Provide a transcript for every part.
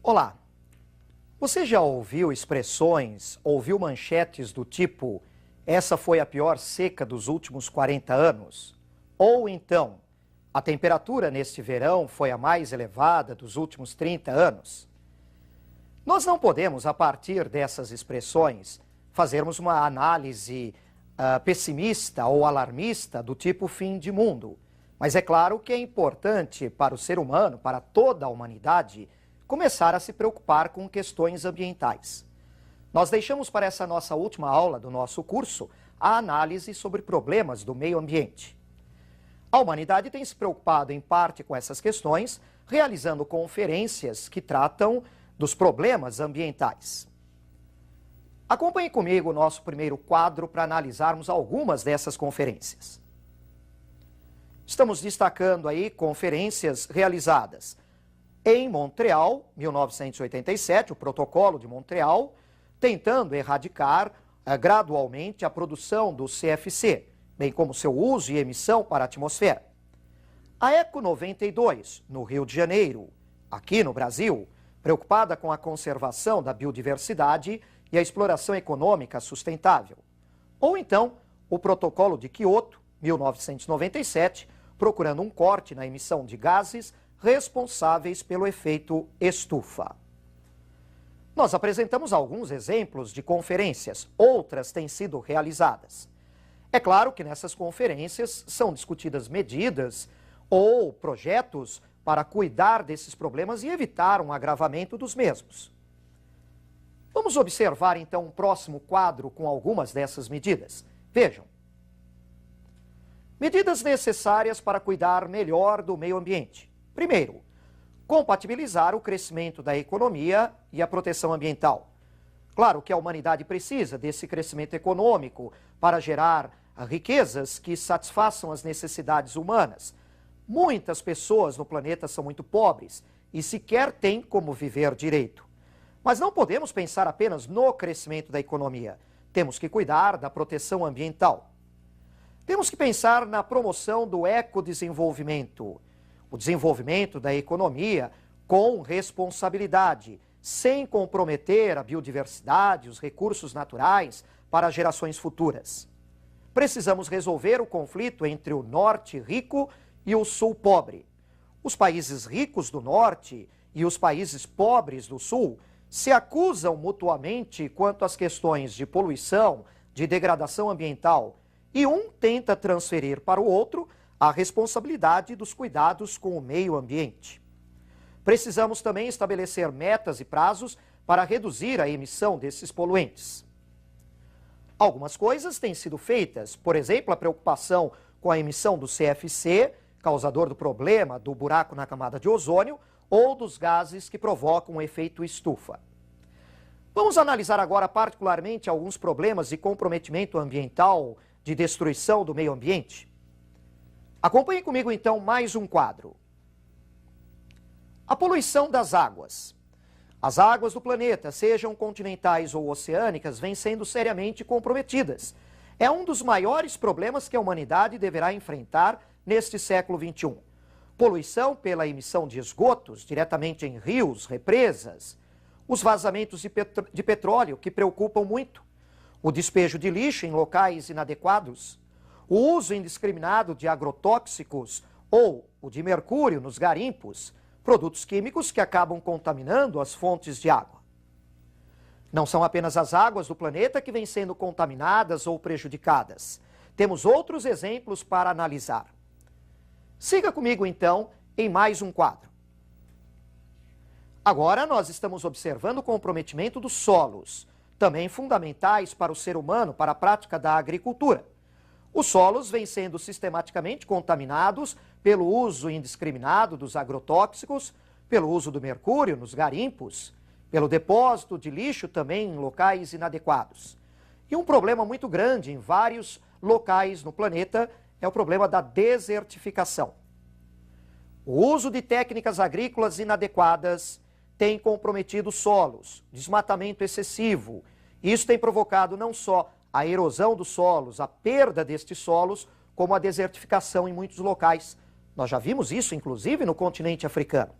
Olá, você já ouviu expressões, ouviu manchetes do tipo essa foi a pior seca dos últimos 40 anos? Ou então, a temperatura neste verão foi a mais elevada dos últimos 30 anos? Nós não podemos, a partir dessas expressões, fazermos uma análise pessimista ou alarmista do tipo fim de mundo. Mas é claro que é importante para o ser humano, para toda a humanidade, começar a se preocupar com questões ambientais. Nós deixamos para essa nossa última aula do nosso curso a análise sobre problemas do meio ambiente. A humanidade tem se preocupado em parte com essas questões, realizando conferências que tratam dos problemas ambientais. Acompanhe comigo o nosso primeiro quadro para analisarmos algumas dessas conferências. Estamos destacando aí conferências realizadas em Montreal, 1987, o Protocolo de Montreal, tentando erradicar gradualmente a produção do CFC, bem como seu uso e emissão para a atmosfera. A ECO 92, no Rio de Janeiro, aqui no Brasil, preocupada com a conservação da biodiversidade e a exploração econômica sustentável. Ou então, o Protocolo de Quioto, 1997, procurando um corte na emissão de gases responsáveis pelo efeito estufa. Nós apresentamos alguns exemplos de conferências, outras têm sido realizadas. É claro que nessas conferências são discutidas medidas ou projetos para cuidar desses problemas e evitar um agravamento dos mesmos. Vamos observar então um próximo quadro com algumas dessas medidas. Vejam. Medidas necessárias para cuidar melhor do meio ambiente. Primeiro, compatibilizar o crescimento da economia e a proteção ambiental. Claro que a humanidade precisa desse crescimento econômico para gerar riquezas que satisfaçam as necessidades humanas. Muitas pessoas no planeta são muito pobres e sequer têm como viver direito. Mas não podemos pensar apenas no crescimento da economia. Temos que cuidar da proteção ambiental. Temos que pensar na promoção do ecodesenvolvimento. O desenvolvimento da economia com responsabilidade, sem comprometer a biodiversidade, os recursos naturais para gerações futuras. Precisamos resolver o conflito entre o norte rico e o sul pobre. Os países ricos do norte e os países pobres do sul se acusam mutuamente quanto às questões de poluição, de degradação ambiental, e um tenta transferir para o outro a responsabilidade dos cuidados com o meio ambiente. Precisamos também estabelecer metas e prazos para reduzir a emissão desses poluentes. Algumas coisas têm sido feitas, por exemplo, a preocupação com a emissão do CFC, causador do problema do buraco na camada de ozônio, ou dos gases que provocam o efeito estufa. Vamos analisar agora particularmente alguns problemas de comprometimento ambiental, de destruição do meio ambiente. Acompanhe comigo então mais um quadro. A poluição das águas. As águas do planeta, sejam continentais ou oceânicas, vêm sendo seriamente comprometidas. É um dos maiores problemas que a humanidade deverá enfrentar neste século XXI. Poluição pela emissão de esgotos diretamente em rios, represas, os vazamentos de petróleo que preocupam muito, o despejo de lixo em locais inadequados, o uso indiscriminado de agrotóxicos ou o de mercúrio nos garimpos, produtos químicos que acabam contaminando as fontes de água. Não são apenas as águas do planeta que vêm sendo contaminadas ou prejudicadas. Temos outros exemplos para analisar. Siga comigo então em mais um quadro. Agora nós estamos observando o comprometimento dos solos, também fundamentais para o ser humano, para a prática da agricultura. Os solos vêm sendo sistematicamente contaminados pelo uso indiscriminado dos agrotóxicos, pelo uso do mercúrio nos garimpos, pelo depósito de lixo também em locais inadequados. E um problema muito grande em vários locais no planeta é o problema da desertificação. O uso de técnicas agrícolas inadequadas tem comprometido os solos, desmatamento excessivo. Isso tem provocado não só a erosão dos solos, a perda destes solos, como a desertificação em muitos locais. Nós já vimos isso, inclusive, no continente africano.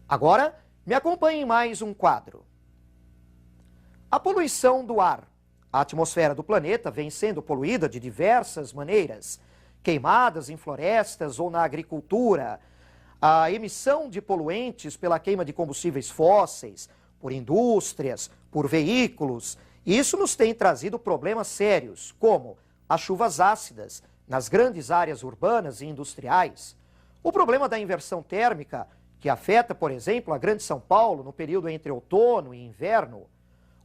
Agora, Me acompanhe em mais um quadro. A poluição do ar. A atmosfera do planeta vem sendo poluída de diversas maneiras. Queimadas em florestas ou na agricultura, a emissão de poluentes pela queima de combustíveis fósseis, por indústrias, por veículos. Isso nos tem trazido problemas sérios, como as chuvas ácidas nas grandes áreas urbanas e industriais, o problema da inversão térmica, que afeta, por exemplo, a Grande São Paulo no período entre outono e inverno,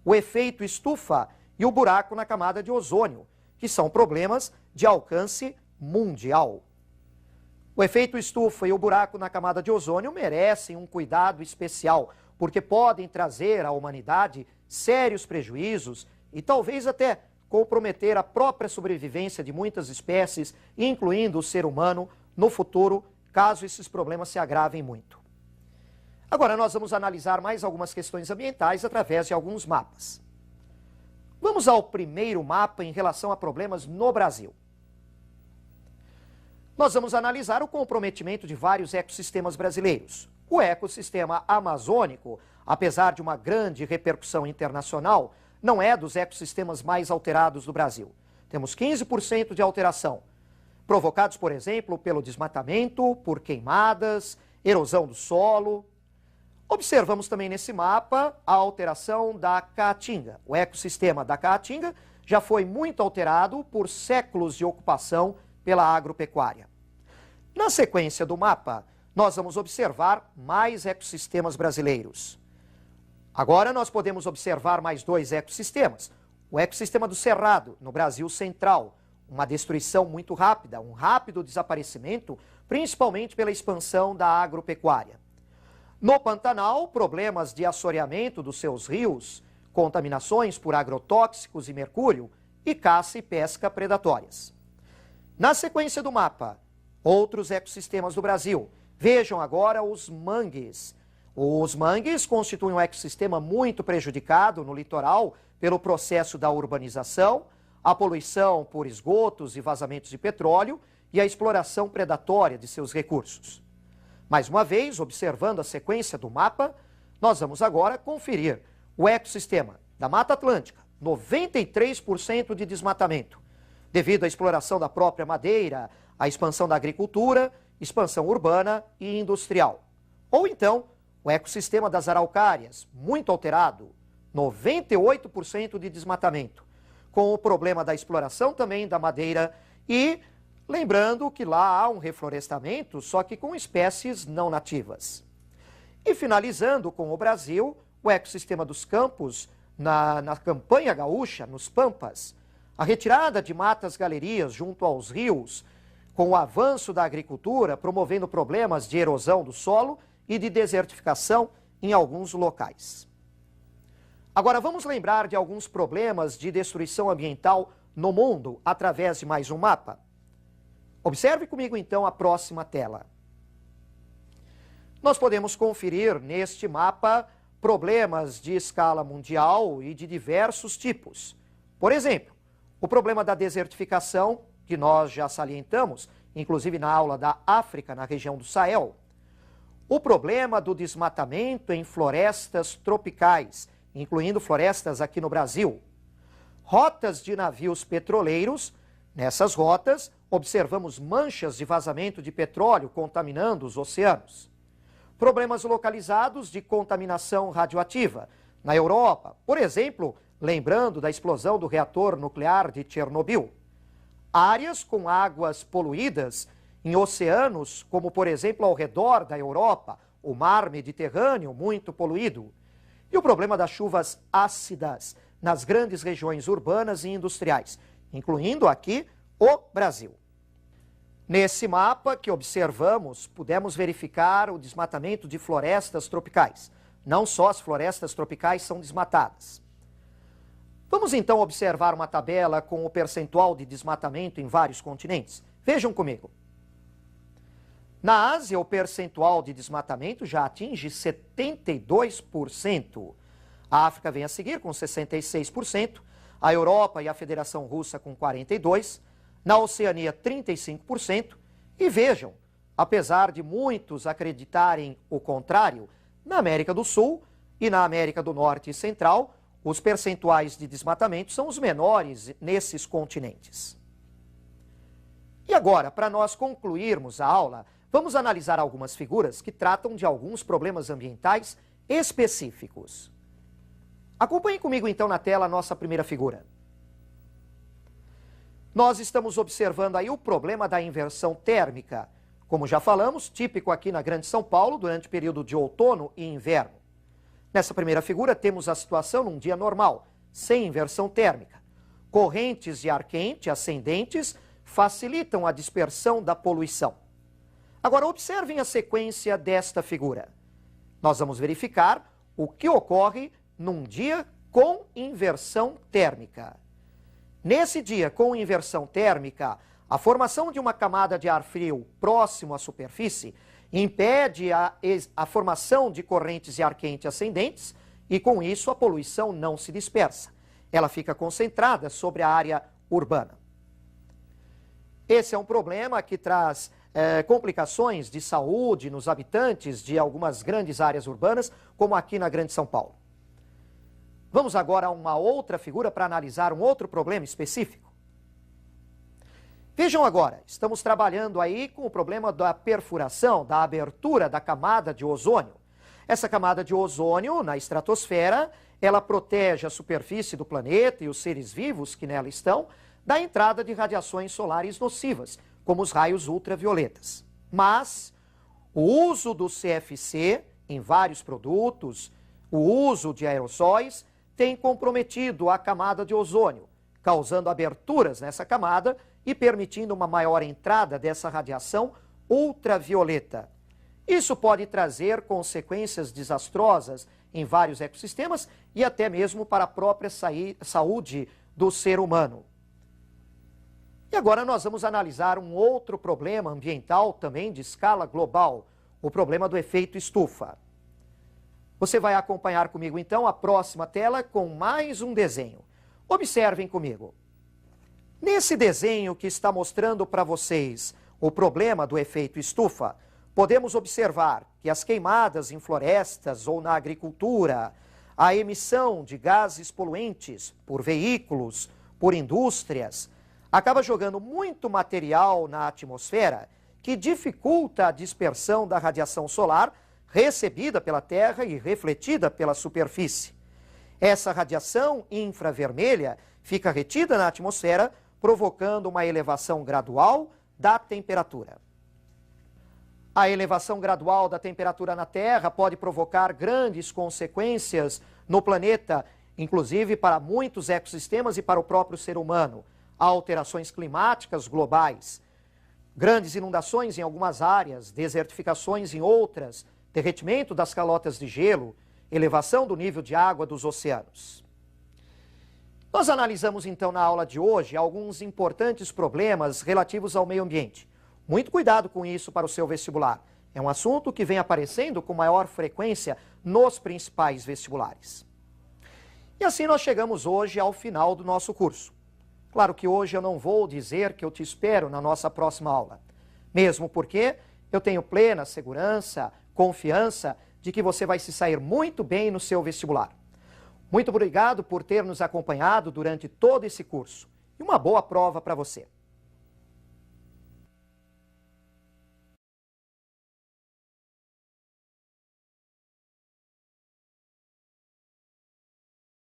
o efeito estufa e o buraco na camada de ozônio, que são problemas de alcance mundial. O efeito estufa e o buraco na camada de ozônio merecem um cuidado especial, porque podem trazer à humanidade sérios prejuízos e talvez até comprometer a própria sobrevivência de muitas espécies, incluindo o ser humano, no futuro, caso esses problemas se agravem muito. Agora nós vamos analisar mais algumas questões ambientais através de alguns mapas. Vamos ao primeiro mapa em relação a problemas no Brasil. Nós vamos analisar o comprometimento de vários ecossistemas brasileiros. O ecossistema amazônico, apesar de uma grande repercussão internacional, não é dos ecossistemas mais alterados do Brasil. Temos 15% de alteração, provocados, por exemplo, pelo desmatamento, por queimadas, erosão do solo. Observamos também nesse mapa a alteração da Caatinga. O ecossistema da Caatinga já foi muito alterado por séculos de ocupação pela agropecuária. Na sequência do mapa, nós vamos observar mais ecossistemas brasileiros. Agora nós podemos observar mais dois ecossistemas. O ecossistema do Cerrado, no Brasil Central, uma destruição muito rápida, um rápido desaparecimento, principalmente pela expansão da agropecuária. No Pantanal, problemas de assoreamento dos seus rios, contaminações por agrotóxicos e mercúrio e caça e pesca predatórias. Na sequência do mapa, outros ecossistemas do Brasil. Vejam agora os mangues. Os mangues constituem um ecossistema muito prejudicado no litoral pelo processo da urbanização, a poluição por esgotos e vazamentos de petróleo e a exploração predatória de seus recursos. Mais uma vez, observando a sequência do mapa, nós vamos agora conferir o ecossistema da Mata Atlântica, 93% de desmatamento, devido à exploração da própria madeira, à expansão da agricultura, expansão urbana e industrial. Ou então, o ecossistema das araucárias, muito alterado, 98% de desmatamento, com o problema da exploração também da madeira e lembrando que lá há um reflorestamento, só que com espécies não nativas. E finalizando com o Brasil, o ecossistema dos campos, na campanha gaúcha, nos Pampas, a retirada de matas galerias junto aos rios, com o avanço da agricultura, promovendo problemas de erosão do solo e de desertificação em alguns locais. Agora vamos lembrar de alguns problemas de destruição ambiental no mundo através de mais um mapa. Observe comigo então a próxima tela. Nós podemos conferir neste mapa problemas de escala mundial e de diversos tipos. Por exemplo, o problema da desertificação, que nós já salientamos, inclusive na aula da África, na região do Sahel. O problema do desmatamento em florestas tropicais, incluindo florestas aqui no Brasil. Rotas de navios petroleiros. Nessas rotas, observamos manchas de vazamento de petróleo contaminando os oceanos. Problemas localizados de contaminação radioativa. Na Europa, por exemplo, lembrando da explosão do reator nuclear de Chernobyl. Áreas com águas poluídas em oceanos, como por exemplo ao redor da Europa, o mar Mediterrâneo muito poluído. E o problema das chuvas ácidas nas grandes regiões urbanas e industriais, incluindo aqui o Brasil. Nesse mapa que observamos, pudemos verificar o desmatamento de florestas tropicais. Não só as florestas tropicais são desmatadas. Vamos então observar uma tabela com o percentual de desmatamento em vários continentes. Vejam comigo. Na Ásia, o percentual de desmatamento já atinge 72%. A África vem a seguir com 66%, a Europa e a Federação Russa com 42%, na Oceania 35%. E vejam, apesar de muitos acreditarem o contrário, Na América do Sul e na América do Norte e Central, os percentuais de desmatamento são os menores nesses continentes. E agora, para nós concluirmos a aula, vamos analisar algumas figuras que tratam de alguns problemas ambientais específicos. Acompanhe comigo então na tela a nossa primeira figura. Nós estamos observando aí o problema da inversão térmica, como já falamos, típico aqui na Grande São Paulo durante o período de outono e inverno. Nessa primeira figura temos a situação num dia normal, sem inversão térmica. Correntes de ar quente ascendentes facilitam a dispersão da poluição. Agora observem a sequência desta figura. Nós vamos verificar o que ocorre num dia com inversão térmica. Nesse dia com inversão térmica, a formação de uma camada de ar frio próximo à superfície impede a formação de correntes de ar quente ascendentes e, com isso, a poluição não se dispersa. Ela fica concentrada sobre a área urbana. Esse é um problema que traz complicações de saúde nos habitantes de algumas grandes áreas urbanas, como aqui na Grande São Paulo. Vamos agora a uma outra figura para analisar um outro problema específico. Vejam agora, estamos trabalhando aí com o problema da perfuração, da abertura da camada de ozônio. Essa camada de ozônio na estratosfera, ela protege a superfície do planeta e os seres vivos que nela estão da entrada de radiações solares nocivas, como os raios ultravioletas. Mas o uso do CFC em vários produtos, o uso de aerossóis, tem comprometido a camada de ozônio, causando aberturas nessa camada e permitindo uma maior entrada dessa radiação ultravioleta. Isso pode trazer consequências desastrosas em vários ecossistemas e até mesmo para a própria saúde do ser humano. E agora nós vamos analisar um outro problema ambiental também de escala global, o problema do efeito estufa. Você vai acompanhar comigo então a próxima tela com mais um desenho. Observem comigo. Nesse desenho que está mostrando para vocês o problema do efeito estufa, podemos observar que as queimadas em florestas ou na agricultura, a emissão de gases poluentes por veículos, por indústrias, acaba jogando muito material na atmosfera que dificulta a dispersão da radiação solar recebida pela Terra e refletida pela superfície. Essa radiação infravermelha fica retida na atmosfera, provocando uma elevação gradual da temperatura. A elevação gradual da temperatura na Terra pode provocar grandes consequências no planeta, inclusive para muitos ecossistemas e para o próprio ser humano. Há alterações climáticas globais, grandes inundações em algumas áreas, desertificações em outras, derretimento das calotas de gelo, elevação do nível de água dos oceanos. Nós analisamos então na aula de hoje alguns importantes problemas relativos ao meio ambiente. Muito cuidado com isso para o seu vestibular. É um assunto que vem aparecendo com maior frequência nos principais vestibulares. E assim nós chegamos hoje ao final do nosso curso. Claro que hoje eu não vou dizer que eu te espero na nossa próxima aula, mesmo porque eu tenho plena segurança, confiança de que você vai se sair muito bem no seu vestibular. Muito obrigado por ter nos acompanhado durante todo esse curso e uma boa prova para você.